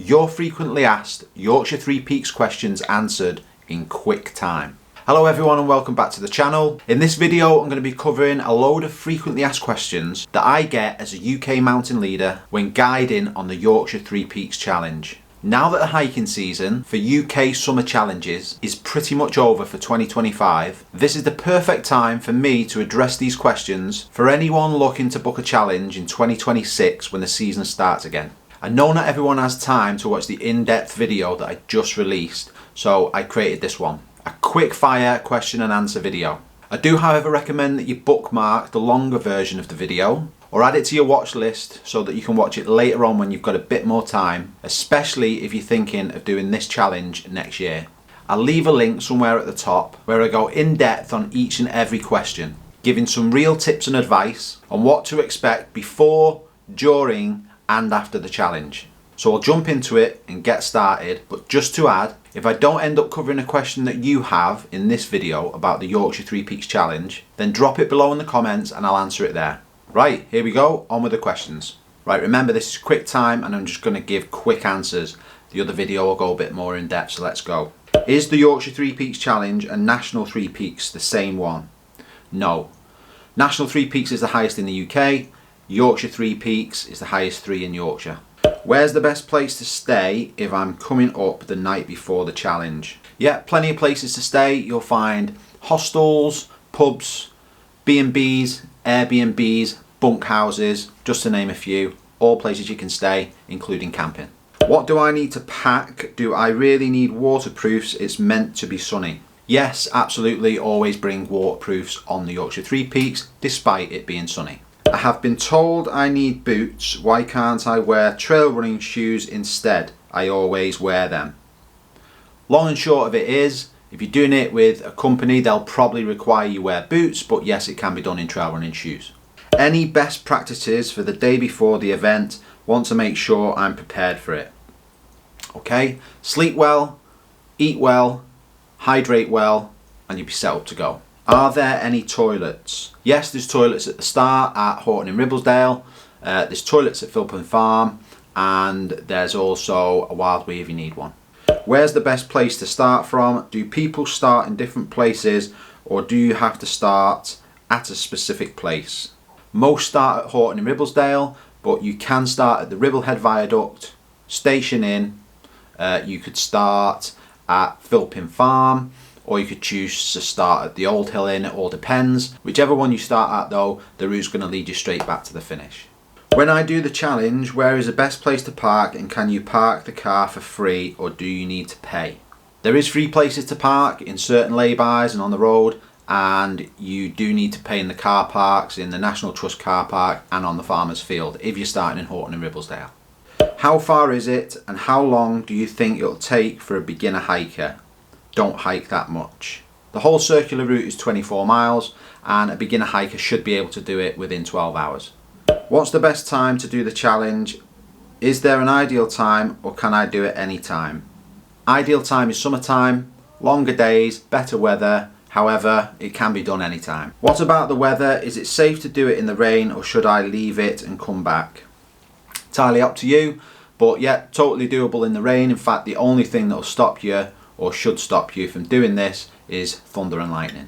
Your frequently asked Yorkshire 3 Peaks questions answered in quick time. Hello everyone and welcome back to the channel. In this video I'm going to be covering a load of frequently asked questions that I get as a UK mountain leader when guiding on the Yorkshire 3 Peaks Challenge. Now that the hiking season for UK summer challenges is pretty much over for 2025, this is the perfect time for me to address these questions for anyone looking to book a challenge in 2026 when the season starts again. I know not everyone has time to watch the in-depth video that I just released, so I created this one. A quick fire question and answer video. I do however recommend that you bookmark the longer version of the video or add it to your watch list so that you can watch it later on when you've got a bit more time, especially if you're thinking of doing this challenge next year. I'll leave a link somewhere at the top where I go in depth on each and every question, giving some real tips and advice on what to expect before, during and after the challenge. So I'll jump into it and get started, but just to add, if I don't end up covering a question that you have in this video about the Yorkshire 3 Peaks Challenge, then drop it below in the comments and I'll answer it there. Right, here we go, on with the questions. Right, remember this is quick time and I'm just going to give quick answers. The other video will go a bit more in depth, so let's go. Is the Yorkshire 3 Peaks Challenge and National 3 Peaks the same one? No. National 3 Peaks is the highest in the UK. Yorkshire 3 Peaks is the highest 3 in Yorkshire. Where's the best place to stay if I'm coming up the night before the challenge? Yeah, plenty of places to stay. You'll find hostels, pubs, B&Bs, Airbnbs, bunk houses, just to name a few. All places you can stay, including camping. What do I need to pack? Do I really need waterproofs? It's meant to be sunny. Yes, absolutely, always bring waterproofs on the Yorkshire 3 Peaks, despite it being sunny. I have been told I need boots. Why can't I wear trail running shoes instead? I always wear them. Long and short of it is, if you're doing it with a company, they'll probably require you wear boots, but yes, it can be done in trail running shoes. Any best practices for the day before the event? Want to make sure I'm prepared for it. Okay, sleep well, eat well, hydrate well, and you'll be set up to go. Are there any toilets? Yes, there's toilets at the start at Horton in Ribblesdale, there's toilets at Philpin Farm, and there's also a Wildwee if you need one. Where's the best place to start from? Do people start in different places or do you have to start at a specific place? Most start at Horton in Ribblesdale, but you can start at the Ribblehead Viaduct, Station Inn, you could start at Philpin Farm, or you could choose to start at the Old Hill Inn. It all depends. Whichever one you start at though, the route's going to lead you straight back to the finish. When I do the challenge, where is the best place to park and can you park the car for free or do you need to pay? There is free places to park in certain lay-bys and on the road, and you do need to pay in the car parks, in the National Trust car park and on the Farmers Field if you're starting in Horton and Ribblesdale. How far is it and how long do you think it'll take for a beginner hiker? Don't hike that much. The whole circular route is 24 miles and a beginner hiker should be able to do it within 12 hours. What's the best time to do the challenge? Is there an ideal time or can I do it any time? Ideal time is summertime, longer days, better weather, however it can be done anytime. What about the weather? Is it safe to do it in the rain or should I leave it and come back? Entirely up to you, but yeah, totally doable in the rain. In fact, the only thing that will stop you or should stop you from doing this is thunder and lightning.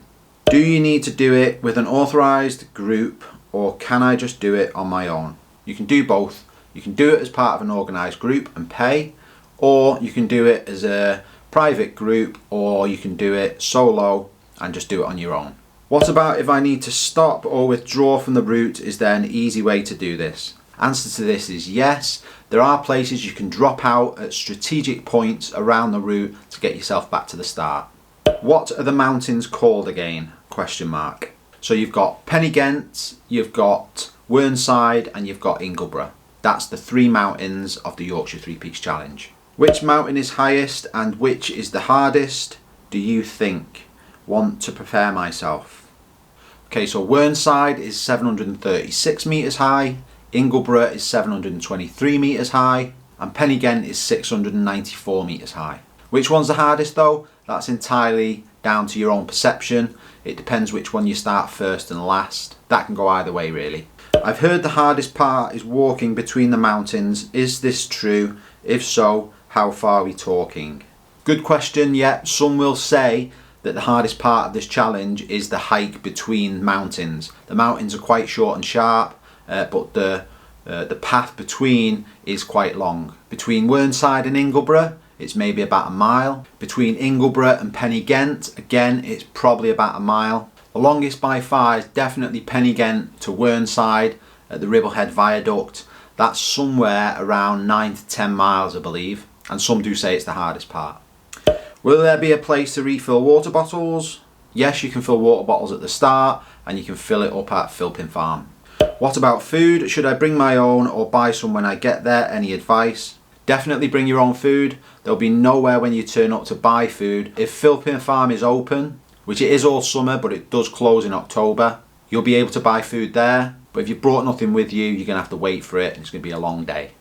Do you need to do it with an authorised group or can I just do it on my own? You can do both. You can do it as part of an organised group and pay, or you can do it as a private group, or you can do it solo and just do it on your own. What about if I need to stop or withdraw from the route? Is there an easy way to do this? Answer to this is yes. There are places you can drop out at strategic points around the route to get yourself back to the start. What are the mountains called again? Question mark. So you've got Pennygent, you've got Whernside and you've got Ingleborough. That's the 3 mountains of the Yorkshire 3 Peaks Challenge. Which mountain is highest and which is the hardest, do you think? Want to prepare myself. Okay, so Whernside is 736 metres high, Ingleborough is 723 metres high and Pennygent is 694 metres high. Which one's the hardest though? That's entirely down to your own perception. It depends which one you start first and last. That can go either way really. I've heard the hardest part is walking between the mountains. Is this true? If so, how far are we talking? Good question, yeah. Some will say that the hardest part of this challenge is the hike between mountains. The mountains are quite short and sharp, but the path between is quite long. Between Whernside and Ingleborough, it's maybe about a mile. Between Ingleborough and Pennygent, again, it's probably about a mile. The longest by far is definitely Pennygent to Whernside at the Ribblehead Viaduct. That's somewhere around 9 to 10 miles, I believe, and some do say it's the hardest part. Will there be a place to refill water bottles? Yes, you can fill water bottles at the start and you can fill it up at Philpin Farm. What about food? Should I bring my own or buy some when I get there? Any advice? Definitely bring your own food. There'll be nowhere when you turn up to buy food. If Philpin Farm is open, which it is all summer but it does close in October, you'll be able to buy food there. But if you've brought nothing with you, you're going to have to wait for it and it's going to be a long day.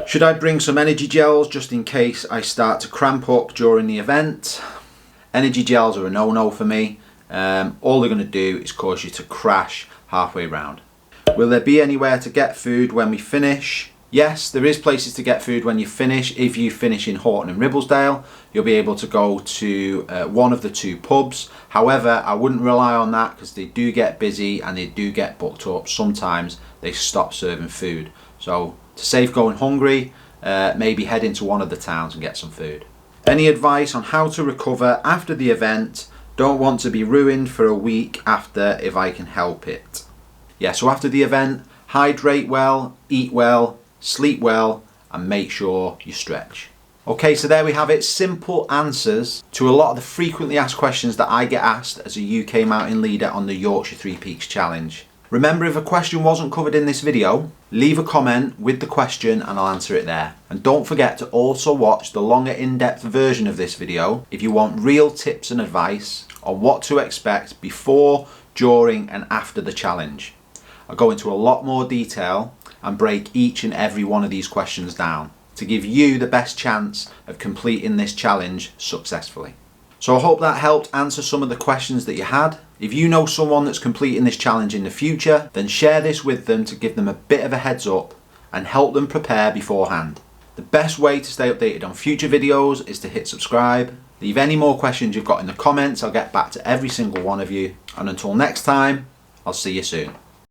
Should I bring some energy gels just in case I start to cramp up during the event? Energy gels are a no-no for me. All they're going to do is cause you to crash halfway round. Will there be anywhere to get food when we finish? Yes, there is places to get food when you finish. If you finish in Horton and Ribblesdale, you'll be able to go to one of the two pubs. However, I wouldn't rely on that because they do get busy and they do get booked up. Sometimes they stop serving food. So to save going hungry, maybe head into one of the towns and get some food. Any advice on how to recover after the event? Don't want to be ruined for a week after if I can help it. Yeah, so after the event, hydrate well, eat well, sleep well, and make sure you stretch. Okay, so there we have it. Simple answers to a lot of the frequently asked questions that I get asked as a UK mountain leader on the Yorkshire 3 Peaks Challenge. Remember, if a question wasn't covered in this video, leave a comment with the question and I'll answer it there. And don't forget to also watch the longer in-depth version of this video if you want real tips and advice on what to expect before, during and after the challenge. I'll go into a lot more detail and break each and every one of these questions down to give you the best chance of completing this challenge successfully. So I hope that helped answer some of the questions that you had. If you know someone that's completing this challenge in the future, then share this with them to give them a bit of a heads up and help them prepare beforehand. The best way to stay updated on future videos is to hit subscribe. Leave any more questions you've got in the comments. I'll get back to every single one of you. And until next time, I'll see you soon.